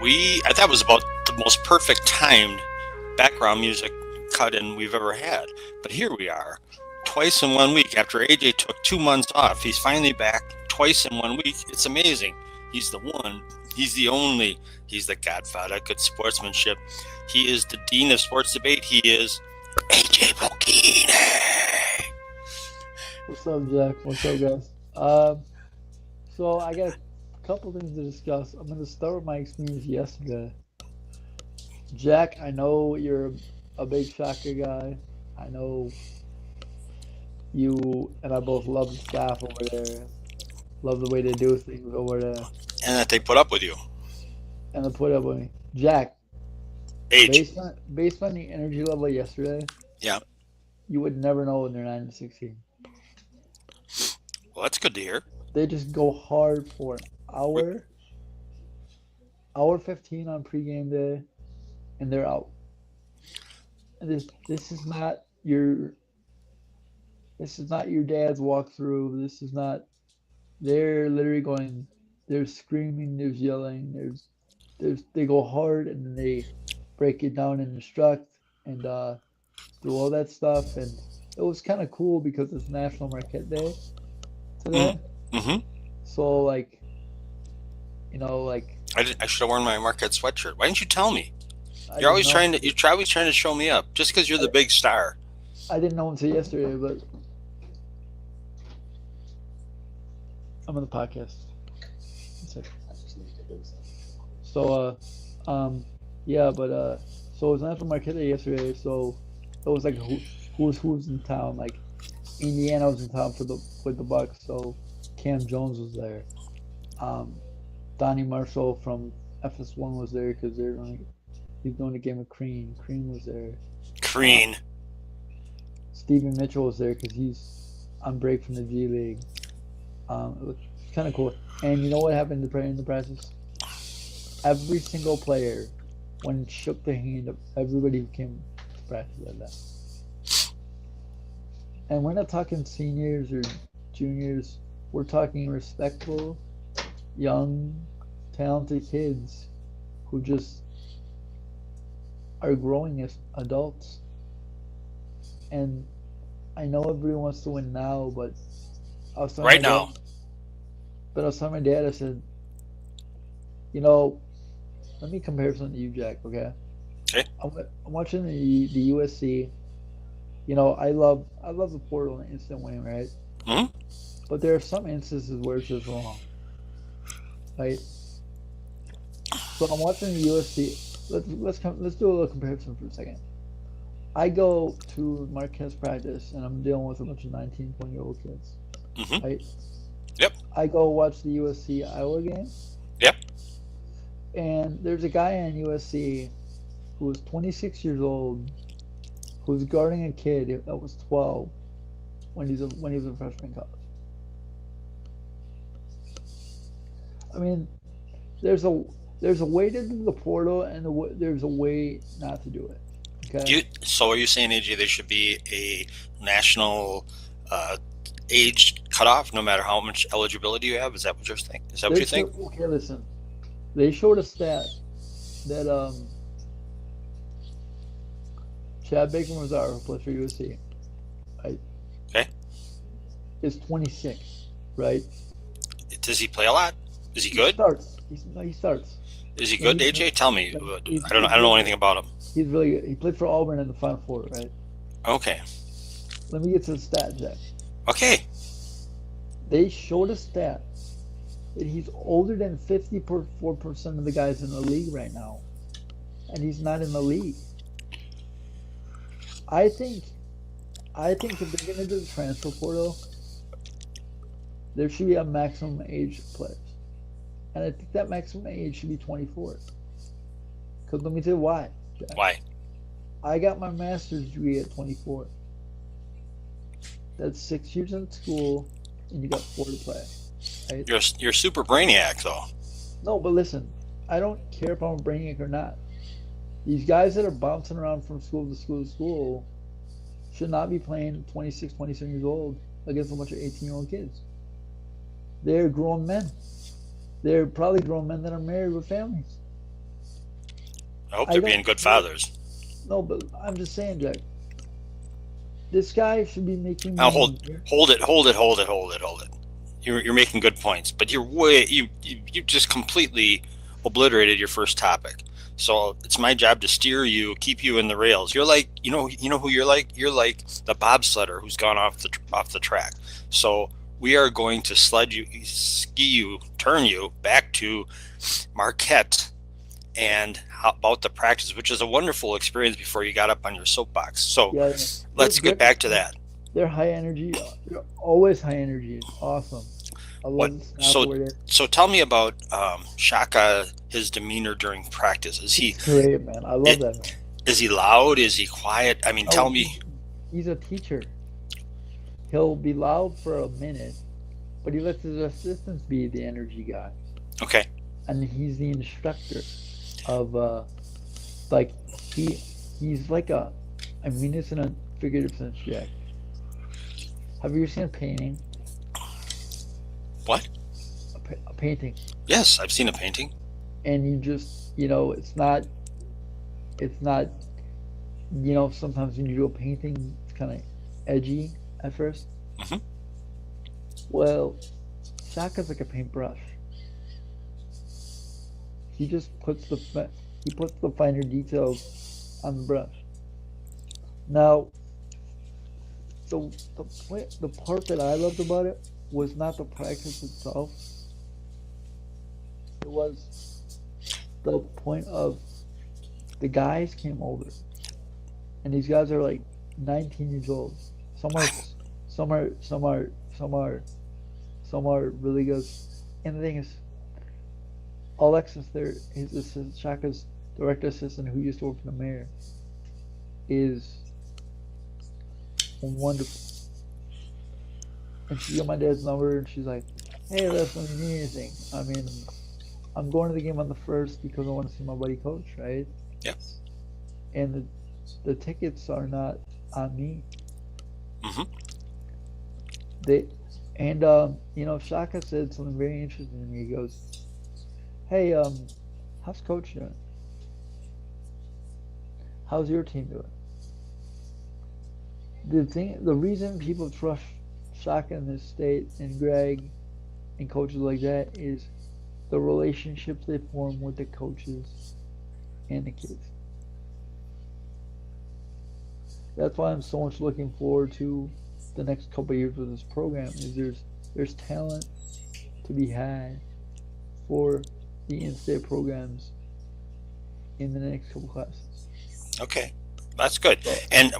I thought it was about the most perfect timed background music cut in we've ever had. But here we are, twice in 1 week. After AJ took 2 months off, he's finally back twice in 1 week. It's amazing. He's the one. He's the only. He's the godfather of good sportsmanship. He is the dean of sports debate. He is AJ Bocchini. What's up, Jack? What's up, guys? So I got a couple things to discuss. I'm gonna start with my experience yesterday. Jack, I know you're a big Shocker guy. I know you and I both love the staff over there. Love the way they do things over there. And that they put up with you. And to put up with me. Jack, Age. based on the energy level yesterday, Yeah. you would never know when they're 9 and 16. Well, that's good to hear. They just go hard for an hour, hour 15 on pregame day, and they're out. And this is not your dad's walkthrough. This is not. They're literally going. There's screaming. There's yelling. They go hard and then they break it down and instruct and do all that stuff. And it was kind of cool because it's National Marquette Day today. Mm-hmm. So like, like I should have worn my Marquette sweatshirt. Why didn't you tell me? I You're didn't always know. trying to show me up just because you're the big star. I didn't know until yesterday, but I'm on the podcast. One second. So, yeah, but so it was National Marquette Day yesterday. So it was like who's in town. Like Indiana was in town with the Bucks. So Cam Jones was there. Um, Donnie Marshall from FS1 was there because he's doing the game with Crean. Crean was there. Crean. Stephen Mitchell was there because he's on break from the G League. It was kind of cool. And you know what happened in the practice? Every single player, when shook the hand of everybody who came to practice like that. And we're not talking seniors or juniors. We're talking respectful, young, talented kids who just are growing as adults. And I know everybody wants to win now, but I was telling Right my now. dad, but I was telling my dad, I said, you know, let me compare something to you, Jack, okay? Okay. I'm watching the USC. You know, I love the portal and instant win, right? Hmm. But there are some instances where it's just wrong, right? So I'm watching the USC. Let's do a little comparison for a second. I go to Marquette's practice and I'm dealing with a bunch of 19, 20-year-old kids, Mm-hmm. right? Yep. I go watch the USC Iowa game, Yep. and there's a guy on USC who was 26 years old who's guarding a kid that was 12 when he was a freshman in college. I mean, there's a way to do the portal and there's a way not to do it. Okay. So are you saying, AJ, there should be a national uh, age cutoff, no matter how much eligibility you have? Is that what you're thinking? Is that what you think? Okay, listen. They showed a stat that Chad Baker Mazar, who plays for USC, right, Okay. is 26, right? Does he play a lot? Is he He good? starts. He starts. Is he No, good, AJ? Tell me. he's, I don't he's know really anything about him. he's really good. He played for Auburn in the Final Four, right? Okay. Let me get to the stat, Jack. Okay. They showed a stat that he's older than 54% of the guys in the league right now, and he's not in the league. I think if they're gonna do the transfer portal, there should be a maximum age of players, and I think that maximum age should be 24. Because let me tell you why, Jack. Why? I got my master's degree at 24. That's 6 years in school, and you got 4 to play, right? You're a super brainiac, though. No, but listen, I don't care if I'm a brainiac or not. These guys that are bouncing around from school to school to school should not be playing 26, 27 years old against a bunch of 18-year-old kids. They're grown men. They're probably grown men that are married with families. I hope I they're don't being good care. fathers. No, but I'm just saying, Jack. This guy should be making Now more hold, money. hold it, hold it, hold it, hold it, hold it. You're making good points, but you just completely obliterated your first topic. So it's my job to steer you, keep you in the rails. You're like, you know who you're like. You're like the bobsledder who's gone off the track. So we are going to turn you back to Marquette and how about the practice, which is a wonderful experience before you got up on your soapbox. So Yeah, let's get back to that. they're high energy. They're always high energy. It's awesome. I What? love the snap So over there. so tell me about Shaka. His demeanor during practice. He's great, man. I love that man. is he loud? Is he quiet? I mean, tell No, me. he's a teacher. He'll be loud for a minute, but he lets his assistants be the energy guy, Okay. and he's the instructor of like he he's like a. I mean this in a figurative sense, Jack. Have you ever seen a painting? What? A painting, Yes, I've seen a painting. and you just it's not sometimes when you do a painting, it's kind of edgy at first. Hmm. Well, Shaka's like a paintbrush. He just he puts the finer details on the brush. Now, the part that I loved about it was not the practice itself. It was the point of the guys came over, and these guys are like 19 years old. Some are, some are, some are, some are, some are really good. And the thing is, Alexis, there, his assistant, Shaka's direct assistant, who used to work for the mayor, is wonderful. And she got my dad's number, and she's like, "Hey, Les, when you need anything, I mean, I'm going to the game on the first because I want to see my buddy coach, right? Yeah. And the tickets are not on me. Hmm. They and Shaka said something very interesting to me. He goes, "Hey, how's coach doing? How's your team doing?" The reason people trust Shaka in this state and Greg and coaches like that is the relationships they form with the coaches and the kids. That's why I'm so much looking forward to the next couple of years with this program. Is there's talent to be had for the in-state programs in the next couple classes. Okay, that's good. So And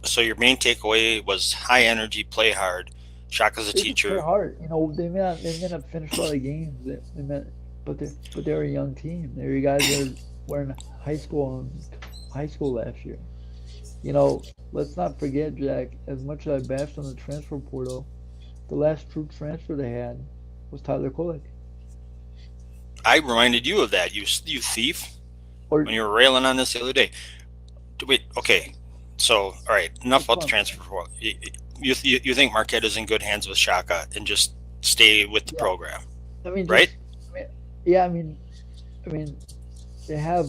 so your main takeaway was high energy, play hard. Shaka's a they just play teacher. hard. They may not finish a lot of games. But they're a young team. They're guys that were in high school last year. Let's not forget, Jack. As much as I bashed on the transfer portal, the last true transfer they had was Tyler Kolek. I reminded you of that. You thief. Or When you were railing on this the other day. Wait. Okay. So all right. Enough it's about the fun. transfer portal. You think Marquette is in good hands with Shaka and just stay with the Yeah, program, I mean, right? I mean, yeah, I mean, they have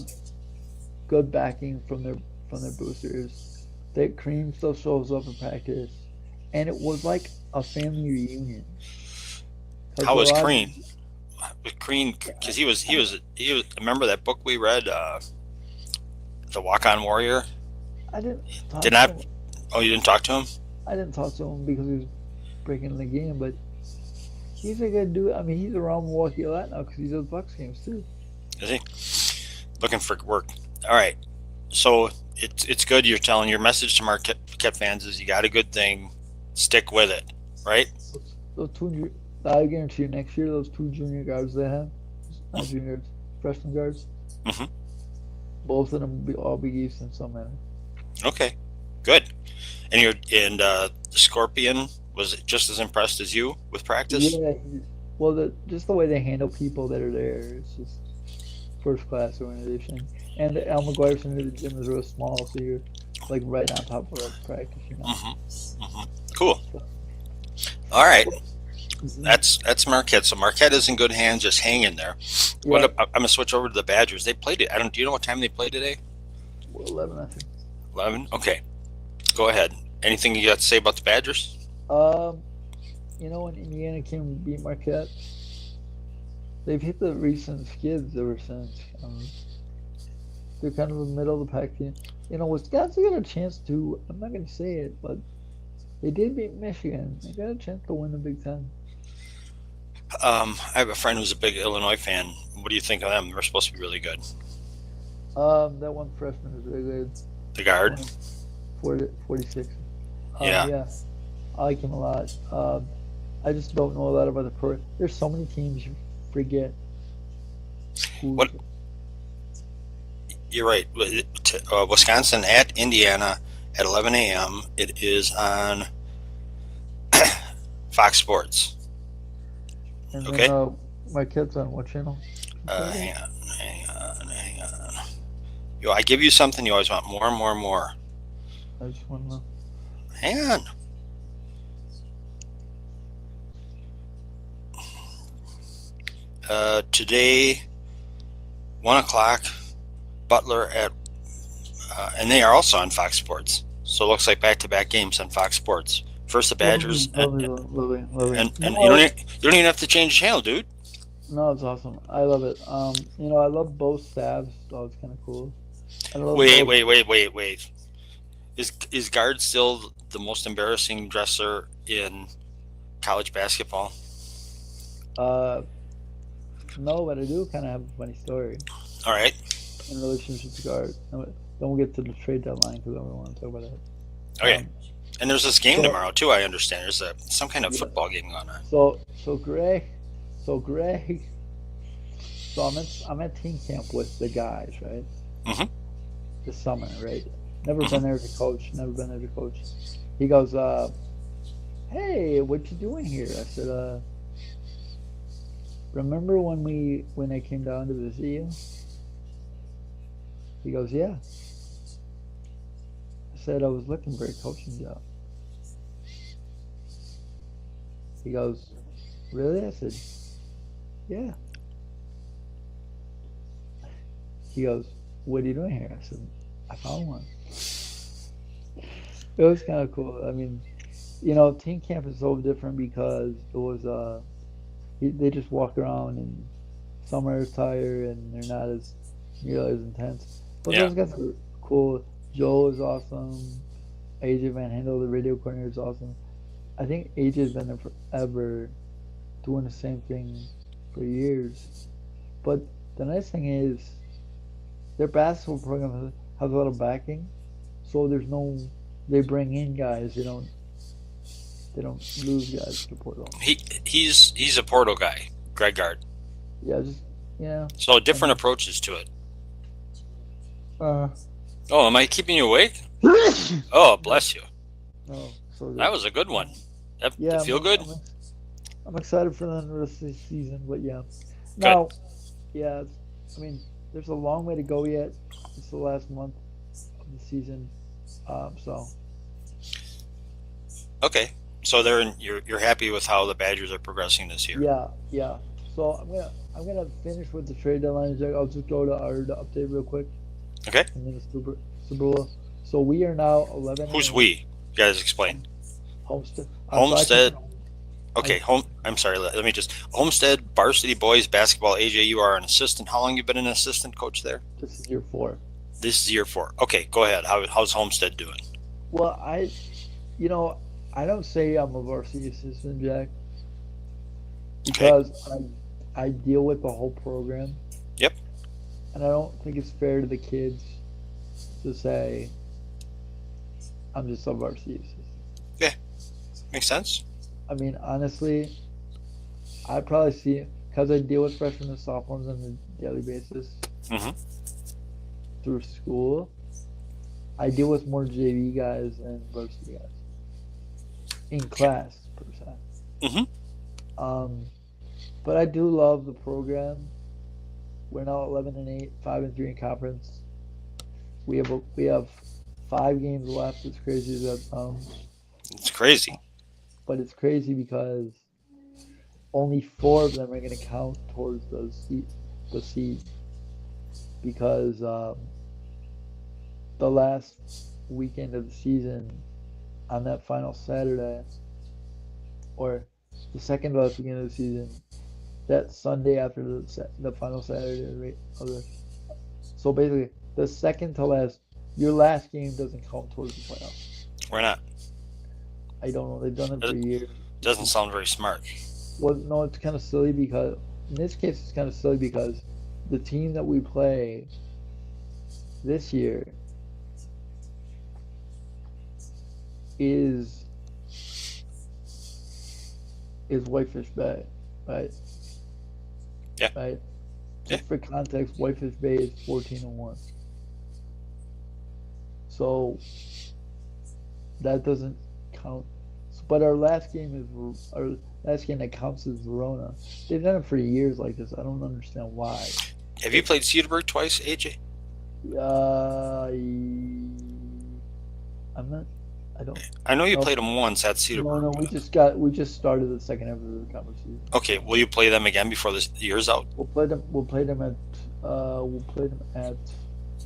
good backing from their boosters. That Cream still shows up in practice, and it was like a family reunion. Because How a was lot of Crean? With Crean, because he was. Remember that book we read, The Walk On Warrior? I didn't Did talk to not. him. Oh, you didn't talk to him? I didn't talk to him because he was breaking the game, but he's a good dude. I mean, he's around Milwaukee a lot now because he does Bucks games too. Is he looking for work? All right. So it's good. You're telling your message to Marquette fans is you got a good thing. Stick with it, right? Those I guarantee you next year, those two junior guards they have, not junior guards, freshman guards, Hmm. both of them will all Big East in some manner. Okay. Good. And the Scorpion was just as impressed as you with practice. Yeah, well, just the way they handle people that are there, it's just first class organization. And Al McGuire said the gym is real small, so you're like right on top of the practice. Hmm. Hmm. Cool. So, All right. Mhm. That's Marquette. So Marquette is in good hands. Just hang in there. Yeah, I'm gonna switch over to the Badgers. They played it. I don't. Do you know what time they played today? 11, I think. 11. Okay, go ahead. Anything you got to say about the Badgers? Um, when Indiana came and beat Marquette, they've hit the recent skids ever since. They're kind of a middle of the pack team. Wisconsin got a chance to. I'm not gonna say it, but they did beat Michigan. They got a chance to win the Big Ten. I have a friend who's a big Illinois fan. What do you think of them? They're supposed to be really good. That one freshman is really good. The guard. 20, 46. Yeah. Yeah, I like him a lot. I just don't know a lot about the pro. There's so many teams you forget What? who's. You're right. Wisconsin at Indiana at 11 a.m. It is on Fox Sports. And then Okay. Marquette's on what channel? Hang on. Hang on. Yo, I give you something. You always want more and more and more. I just want to know. Hang on. Today, 1 o'clock. Butler at, and they are also on Fox Sports. So it looks like back-to-back games on Fox Sports. First the Badgers, Lovely, lovely, lovely. and No, you don't even have to change the channel, dude. no, it's awesome. I love it. I love both staffs, so it's kind of cool. I love Wait, both. wait. Is guard still the most embarrassing dresser in college basketball? Uh, no, but I do kind of have a funny story All right. in relationship to guard. No, then we'll get to the trade deadline because I don't want to talk about that. Okay. And there's this game So tomorrow too. I understand. There's some kind of yeah, football game going on. Greg, so I'm at team camp with the guys, right? Hmm. This summer, right? Never Hmm. been there as a coach. Never been there as a coach. He goes, "Hey, what you doing here?" I said, "Remember when I came down to visit you?" He goes, "Yeah." I said, "I was looking for a coaching job." He goes, "Really?" I said, "Yeah." He goes, "What are you doing here?" I said, "I found one." It was kind of cool. I mean, team camp is so different because it was they just walk around and some are tired and they're not as nearly as intense. But Yeah. those guys are cool. Joe is awesome. AJ Van Handel, the radio coordinator, is awesome. I think AJ's been there forever, doing the same thing for years. But the nice thing is their basketball program has a lot of backing, so they bring in guys. They don't lose guys to Portland. He's a Porto guy, Greg Gard. Yeah, just yeah. So I different mean, approaches to it. uh, Oh, am I keeping you awake? no, Oh, bless you. no. So That was a good one. um, That yeah, feel good? I'm excited for the rest of the season, but yeah. Good. Now, yeah, I mean, there's a long way to go yet. It's the last month of the season, so Okay. So you're happy with how the Badgers are progressing this year. yeah, yeah. So I'm gonna finish with the trade deadline. Jack. I'll just go to our update real quick, Okay. and then the Super Bowl. So we are now 11 and Who's 8. we? You guys explain. Homestead. So Homestead. I Okay. I'm sorry. Let me just. Homestead Varsity Boys Basketball. AJ, you are an assistant. How long you been an assistant coach there? this is year 4. This is year 4. Okay. Go ahead. How's Homestead doing? Well, you know, I don't say I'm a varsity assistant, Jack, Okay. because I deal with the whole program, Yep. and I don't think it's fair to the kids to say I'm just a varsity assistant. Yeah. Makes sense. I mean, honestly, I probably see because I deal with freshmen and sophomores on a daily basis Hmm. through school. I deal with more JV guys and varsity guys in class per se. Hmm. Um, but I do love the program. We're now 11 and 8, 5 and 3 in conference. We have 5 games left. As crazy as that sounds, It's crazy. but it's crazy because only 4 of them are going to count towards the seed because the last weekend of the season on that final Saturday, or the second last weekend of the season, that Sunday after the final Saturday of the, so basically the second to last, your last game doesn't count towards the playoffs. Why not? I don't know. They've done it for It years. doesn't sound very smart. Well, no, it's kind of silly because in this case it's kind of silly because the team that we play this year is Whitefish Bay, right? Yeah. Right. Yeah. Just for context, Whitefish Bay is 14-1. So that doesn't count. But our last game that counts is Verona. They've done it for years like this. I don't understand why. Have you played Cedarburg twice, AJ? I'm not. I don't. I know you No. played them once at Cedarburg. No. We just started the second half of the conversation. Okay, will you play them again before the year's out? We'll play them. We'll play them at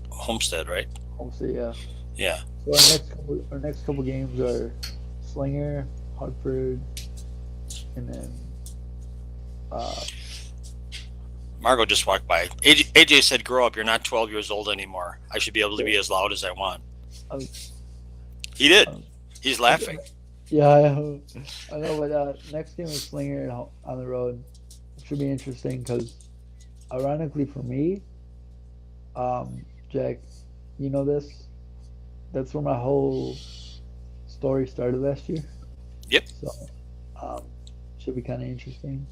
Homestead, right? Homestead. Yeah. Yeah. So our next couple games are Slinger, Hartford, and then Margot just walked by. AJ said, "Grow up. You're not 12 years old anymore. I should be able to be as loud as I want." He did. He's laughing. Yeah, I know. But next game is Slinger on the road. It should be interesting because, ironically for me, Jack, you know this. That's where my whole story started last year. Yep. So, should be kind of interesting.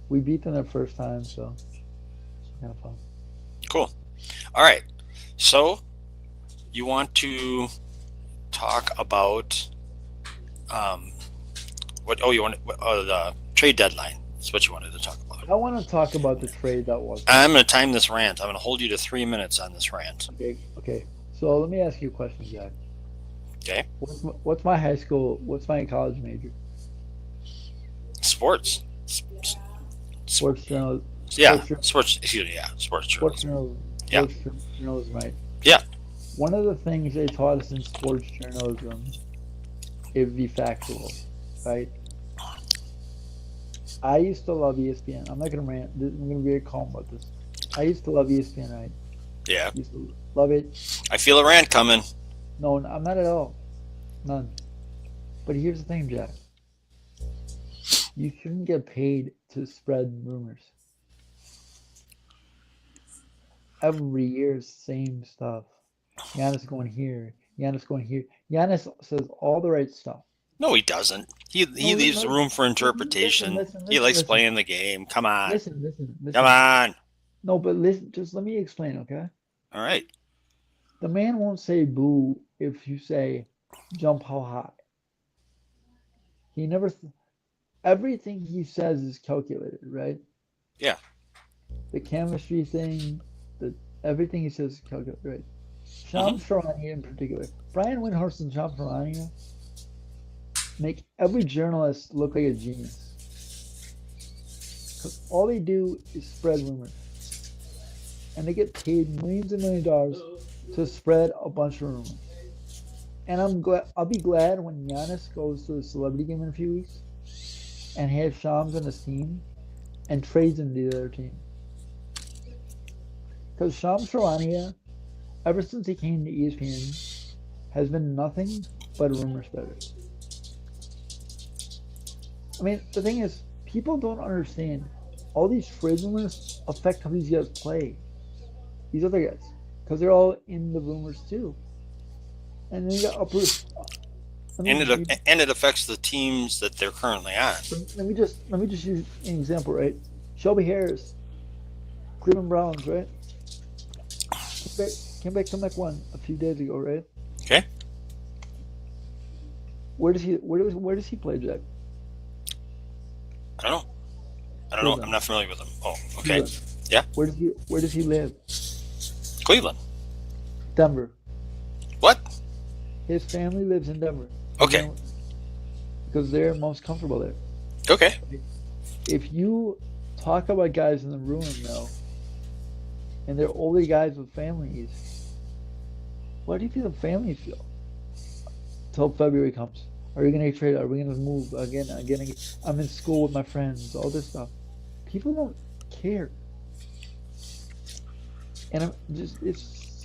We beat them the first time, so it's kind of fun. Cool. All right. So, you want to talk about what? Oh, you want the trade deadline. That's what you wanted to talk about. I want to talk about the trade that was. I'm going to time this rant. I'm going to hold you to 3 minutes on this rant. Okay. So let me ask you a question, Jack. Okay. What's my high school? What's my college major? Sports. Sports journalism. Yeah. Sports. Excuse me. Yeah. Sports journalism. Sports journalism, right? Yeah. One of the things they taught us in sports journalism is be factual, right? I used to love ESPN. I'm not gonna rant. I'm gonna be very calm about this. I used to love ESPN, right? Yeah. Used to love it. I feel a rant coming. No, I'm not at all. None. But here's the thing, Jack. You shouldn't get paid to spread rumors. Every year, same stuff. Giannis going here. Giannis going here. Giannis says all the right stuff. No, he doesn't. He leaves room for interpretation. He likes playing the game. Come on. Listen. Come on. No, but listen. Just let me explain, okay? All right. The man won't say boo if you say jump how high. He never. Everything he says is calculated, right? Yeah. The chemistry thing, everything he says is calculated, right? Shams Charania in particular. Brian Windhorst and Shams Charania make every journalist look like a genius. Because all they do is spread rumors. And they get paid millions and millions of dollars to spread a bunch of rumors. And I'll be glad when Giannis goes to the celebrity game in a few weeks and has Shams on his team and trades him to the other team. Because Shams Charania, ever since he came to ESPN, has been nothing but a rumor spreader. I mean, the thing is, people don't understand. All these trade rumors affect how these guys play. These other guys. Because they're all in the rumors too. And then you got upper... And it affects the teams that they're currently on. Let me just use an example, right? Shelby Harris, Cleveland Browns, right? Came back to Mech 1 a few days ago, right? Okay. Where does he play, Jack? I don't know. I'm not familiar with him. Oh, okay. Cleveland. Yeah. Where does he live? Cleveland. Denver. What? His family lives in Denver. Okay. Because they're most comfortable there. Okay. if you talk about guys in the rumor mill and they're older guys with families, what do you think the families feel till February comes? Are you gonna get traded? Are we gonna move again? Again? I'm in school with my friends. All this stuff. People don't care, and it's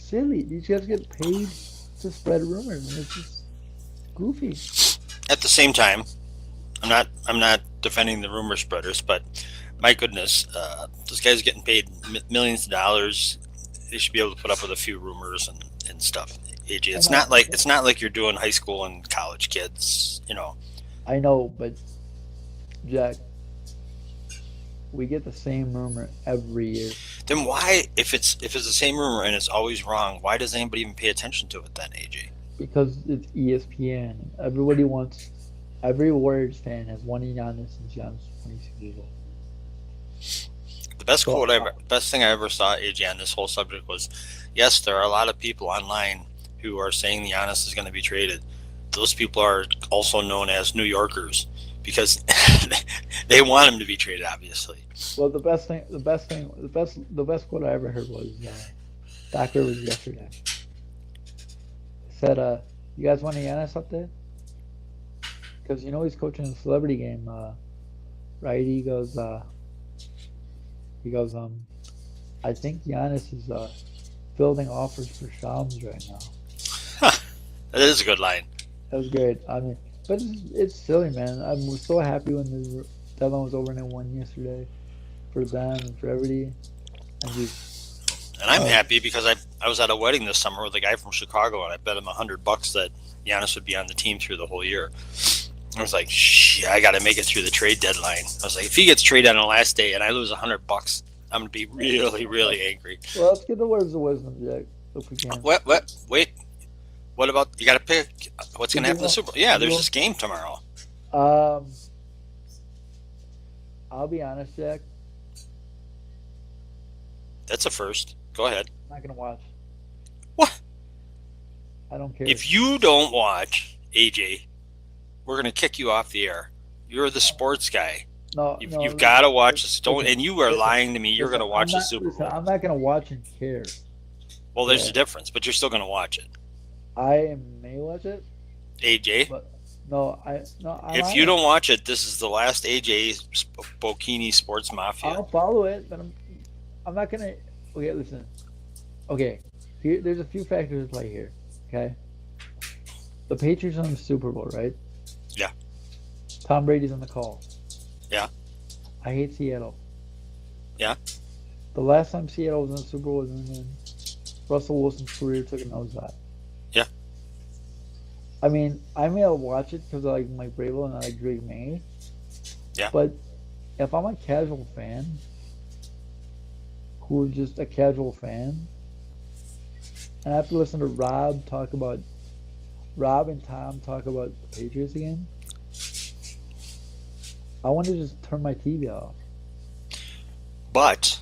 silly. These guys get paid to spread rumors, and it's just goofy. At the same time, I'm not defending the rumor spreaders, but my goodness, those guys are getting paid millions of dollars. They should be able to put up with a few rumors and stuff. AJ, I it's not like you're doing high school and college kids. I know, but Jack, we get the same rumor every year Then why, if it's the same rumor and it's always wrong, why does anybody even pay attention to it then, AJ? because it's ESPN. Everybody wants. Every Warriors fan has wanted Giannis since Giannis was 26 years old. The best So best thing I ever saw, AJ, on this whole subject was, yes, there are a lot of people online who are saying Giannis is going to be traded. Those people are also known as New Yorkers because they want him to be traded, obviously. well, the best quote I ever heard was Doc Rivers yesterday. He said, "You guys want Giannis up there? Because he's coaching a celebrity game, right?" He goes, I think Giannis is fielding offers for Shams right now. That is a good line. That was great. I mean, but it's silly, man. I was so happy when the deadline was over and they won yesterday for them and for everybody. And just, And I'm uh, happy because I was at a wedding this summer with a guy from Chicago, and I bet him $100 that Giannis would be on the team through the whole year. I was like, shit, I got to make it through the trade deadline. I was like, if he gets traded on the last day and I lose $100, I'm gonna be really, really angry. well, let's get the words of wisdom, Jack, if we can. What? Wait. What about you? Got to pick what's Did gonna you happen in the want? Super Bowl? Yeah, Did you there's want? this game tomorrow. Um, I'll be honest, Jack. That's a first. Go ahead. I'm not gonna watch. What? I don't care. If you don't watch, AJ, we're gonna kick you off the air. You're the sports guy. No, You've, no. you've got to watch this. Don't, Listen, and you are listen, lying to me. You're listen. gonna watch the Super Bowl. I'm not gonna watch and care. Well, there's Yeah. a difference, but you're still gonna watch it, I may watch it, AJ. but no, I'm If you honest. don't watch it, this is the last AJ Bokini Sports Mafia. I'll follow it, but I'm not gonna. Okay, listen. Okay, there's a few factors at play here. Okay, the Patriots are in the Super Bowl, right? Yeah. Tom Brady's on the call. Yeah. I hate Seattle. Yeah. The last time Seattle was in the Super Bowl was when Russell Wilson's career took a nosedive. Yeah. I mean, I may watch it because I like Mike Vrabel and I like Drake May. Yeah. But if I'm a casual fan, who's just a casual fan, and I have to listen to Rob and Tom talk about the Patriots again, I want to just turn my TV off. But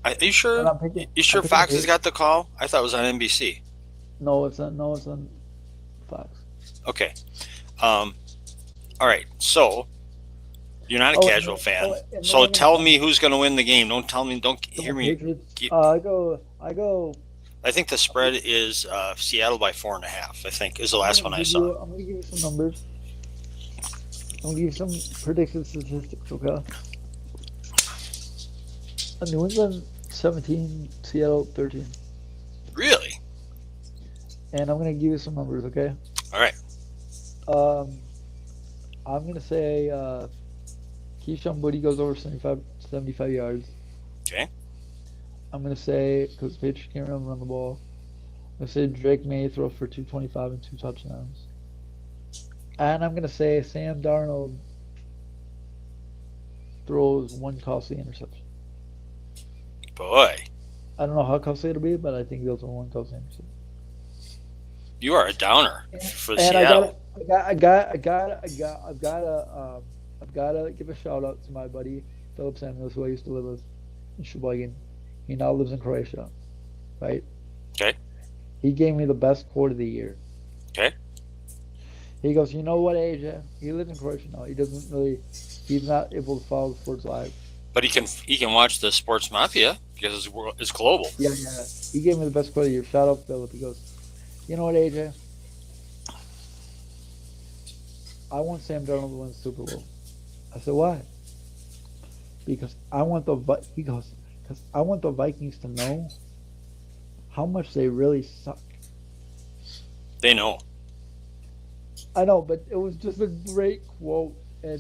are you And sure? I'm picking, You I'm sure picking the Fox has got the call? I thought it was on NBC. No, it's not. No, it's on Fox. Okay. All right. So you're not a Oh, casual fan. and then So I'm gonna tell me who's going to win the game. Don't tell me. Don't the hear me. Patriots. Keep- I go. I think the spread is Seattle by 4.5. I think is the last one I saw. I'm gonna give you some numbers. I'm gonna give you some predicted statistics. Okay. New England 17, Seattle 13, Really? and I'm gonna give you some numbers. Okay. All right. I'm gonna say Keyshawn Booty goes over 75 yards. Okay. I'm gonna say because Patriots can't run the ball. I'm gonna say Drake May throw for 225 and 2 touchdowns. And I'm gonna say Sam Darnold throws 1 costly interception. Boy, I don't know how costly it'll be, but I think they'll throw 1 costly interception. you are a downer for And Seattle. I've got to give a shout out to my buddy Philip Samuels, who I used to live with in Sheboygan. He now lives in Croatia, right? Okay. He gave me the best quote of the year. Okay. He goes, you know what, AJ? He lives in Croatia now. He doesn't really He's not able to follow the sports live. But he can watch the Sports Mafia because it's global. Yeah, yeah. He gave me the best quote of the year. Shout out Philip. He goes, you know what, AJ? I want Sam Darnold to win the Super Bowl. I said, why? Because he goes, because I want the Vikings to know how much they really suck. They know. I know, but it was just a great quote, and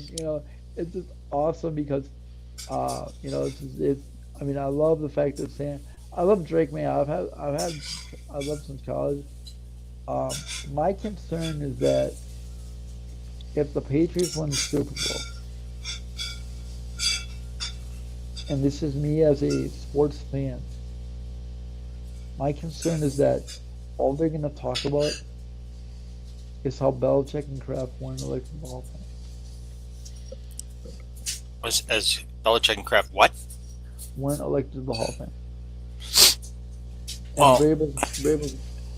it's just awesome because, it's. I mean, I love the fact that Sam. I love Drake, man. I love since college. My concern is that if the Patriots win the Super Bowl, and this is me as a sports fan, my concern is that all they're going to talk about is how Belichick and Kraft weren't elected to the Hall of Fame. As Belichick and Kraft, what? Weren't elected to the Hall of Fame. And Well,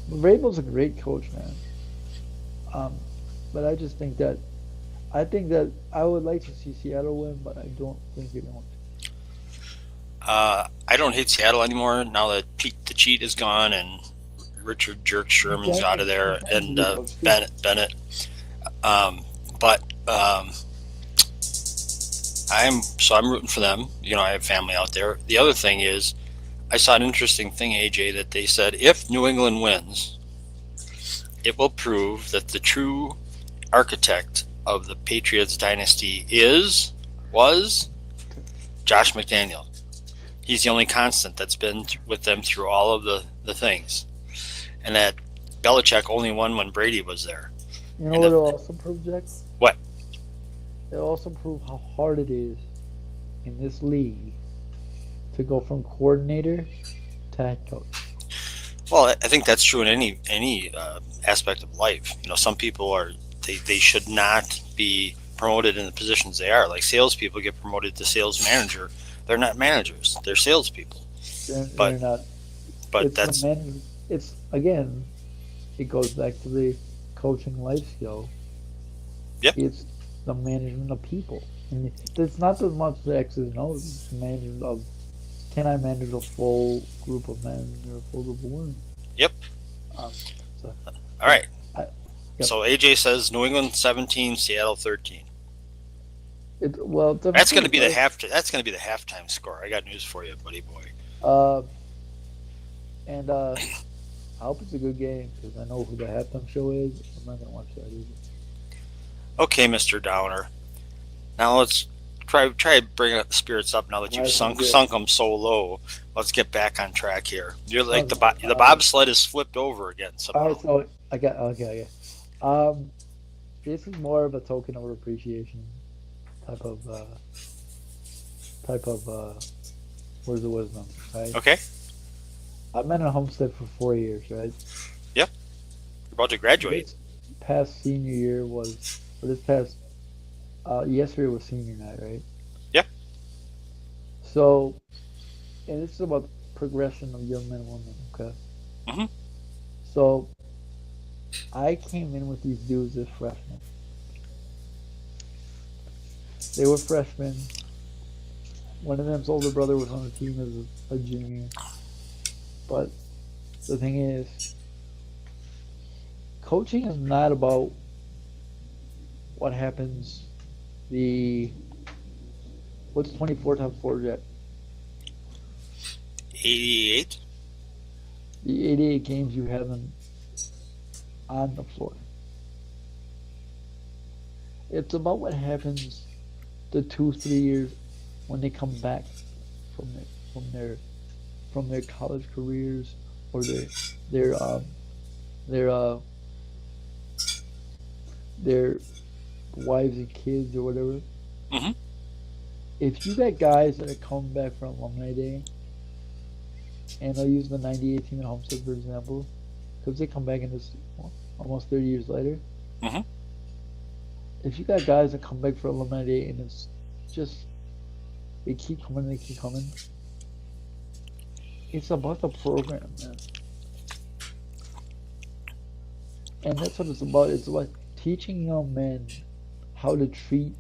Vrabel's a great coach, man. But I just think that I would like to see Seattle win, but I don't think they're going to. I don't hate Seattle anymore now that Pete the Cheat is gone and Richard Jerk Sherman's out of there and Bennett. But I'm rooting for them. I have family out there. The other thing is, I saw an interesting thing, AJ, that they said if New England wins, it will prove that the true architect of the Patriots dynasty was Josh McDaniel. He's the only constant that's been with them through all of the things. And that Belichick only won when Brady was there. You know what it'll also prove, Jack? What? It'll also prove how hard it is in this league to go from coordinator to head coach. Well, I think that's true in any aspect of life. Some people they should not be promoted in the positions they are. Like salespeople get promoted to sales manager. They're not managers. They're salespeople. They're not. But it's again, it goes back to the coaching life skill. Yep. It's the management of people, and it's not as much the X's and O's. It's the management of, can I manage a full group of men or a full group of women? Yep. All right. Yep. So AJ says New England 17, Seattle 13. That's going to be the halftime score. I got news for you, buddy boy. And I hope it's a good game because I know who the halftime show is. I'm not gonna watch that either. Okay, Mr. Downer. Now let's try to bring up the spirits up. Now that you've sunk them so low, let's get back on track here. You're like the bobsled is flipped over again somehow. All right, so I got okay. This is more of a token of appreciation type of words of wisdom, right? Okay. I've been in Homestead for 4 years, right? Yep. You're about to graduate. This past senior year was, or this past, yesterday was senior night, right? Yep. So, and this is about progression of young men and women, okay? Mm-hmm. So, I came in with these dudes as freshmen. They were freshmen. One of them's older brother was on the team as a junior. But the thing is, coaching is not about what happens. What's 24 times 4, Jet? 88. The 88 games you have on the floor. It's about what happens the 2-3 years when they come back from their college careers or their wives and kids or whatever. Mm-hmm. If you got guys that are coming back from Alumni Day, and I'll use the 98 team at Homestead for example, because they come back in this almost 30 years later. Mm-hmm. If you got guys that come back for Alumni Day and it's just they keep coming, it's about the program, man. And that's what it's about. It's about teaching young men how to treat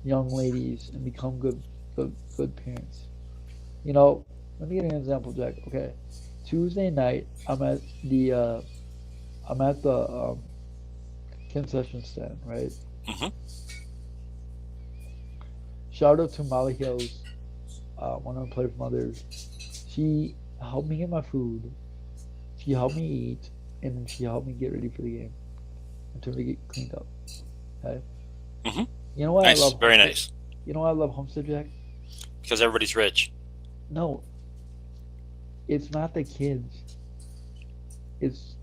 young ladies and become good parents. You know, let me give you an example, Jack. Okay, Tuesday night, I'm at the concession stand, right? Hmm. Shout out to Molly Hills, one of the players' mothers. She helped me get my food. She helped me eat, and then she helped me get ready for the game until we get cleaned up. Okay. Hmm. You know why I Nice, love very Homestead? nice. You know why I love Homestead, Jack? Because everybody's rich. No, it's not the kids. It's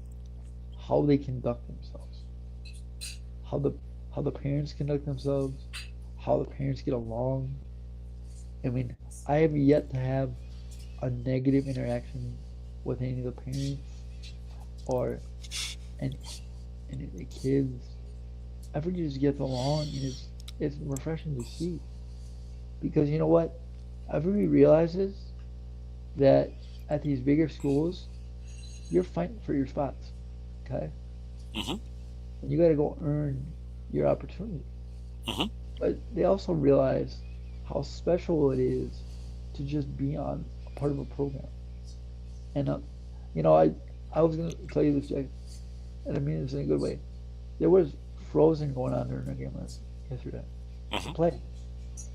how they conduct themselves. How the how the parents conduct themselves. How the parents get along. I mean, I have yet to have a negative interaction with any of the parents or any, any of the kids. Everybody just gets along, and it's refreshing to see because you know what? Everybody realizes that at these bigger schools, you're fighting for your spots, okay? Hmm. And you got to go earn your opportunity. Hmm. But they also realize how special it is to just be on a part of a program. And you know, I was gonna tell you this, Jay, and I mean this in a good way. There was Frozen going on during the game yesterday. The Hmm. play,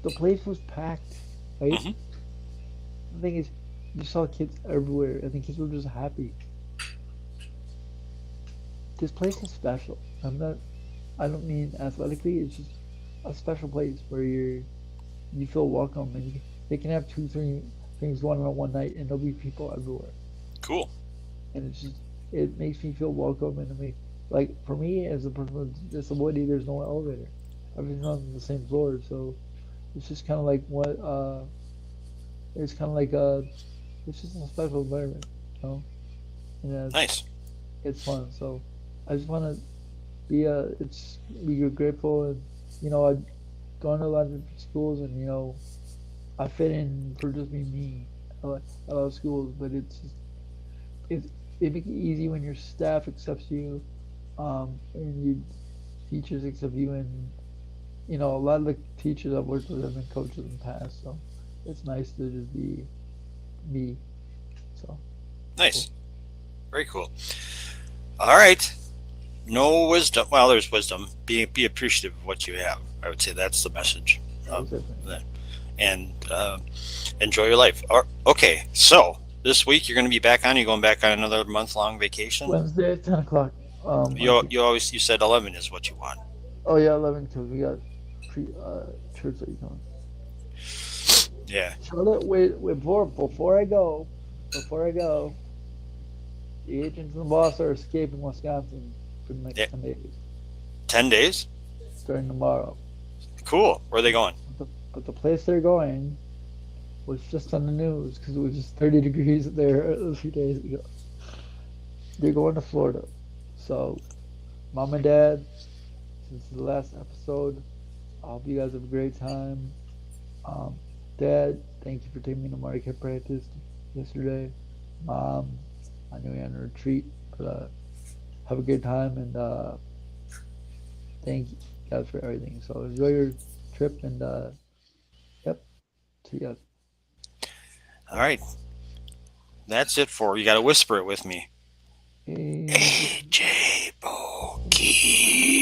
the place was packed, right? Hmm. The thing is, you saw kids everywhere, and the kids were just happy. This place is special. I don't mean athletically. It's just a special place where you feel welcome, and they can have two, three things going on one night, and there'll be people everywhere. Cool. And it makes me feel welcome, and I mean, like for me as a person with disability, there's no elevator. Everything's on the same floor, so it's just kind of like what it's kind of like it's just a special environment, you know, and Nice. it's fun. So I just want to be grateful, and you know, I've gone to a lot of different schools, and you know, I fit in for just being me. I love schools, but it's it make it easy when your staff accepts you, and your teachers accept you, and you know, a lot of the teachers I've worked with have been coaches in the past, so it's nice to just be me. So cool. Nice. Very cool. All right. No wisdom. Well, there's wisdom. Be appreciative of what you have. I would say that's the message. That Um, was it, man. that- and enjoy your life. Okay. So this week you're going to be back on. You're going back on another month long vacation. Wednesday at 10 o'clock. I You think. you always you said 11 is what you want. Oh yeah, 11 because we got pre church that you coming. Yeah. Charlotte, wait before I go, the agents and the boss are escaping Wisconsin for the Yeah. next 10 days, 10 days. starting tomorrow. Cool. Where are they going? But the place they're going was just on the news because it was just 30 degrees there a few days ago. They're going to Florida. So, mom and dad, since the last episode, I hope you guys have a great time. Um, Dad, thank you for taking me to market practice yesterday. Mom, I know you're on a retreat, but have a good time, and thank you guys for everything. So enjoy your trip, and yep, see you guys. All right. That's it for you. Got to whisper it with me. AJ. AJ Boogie.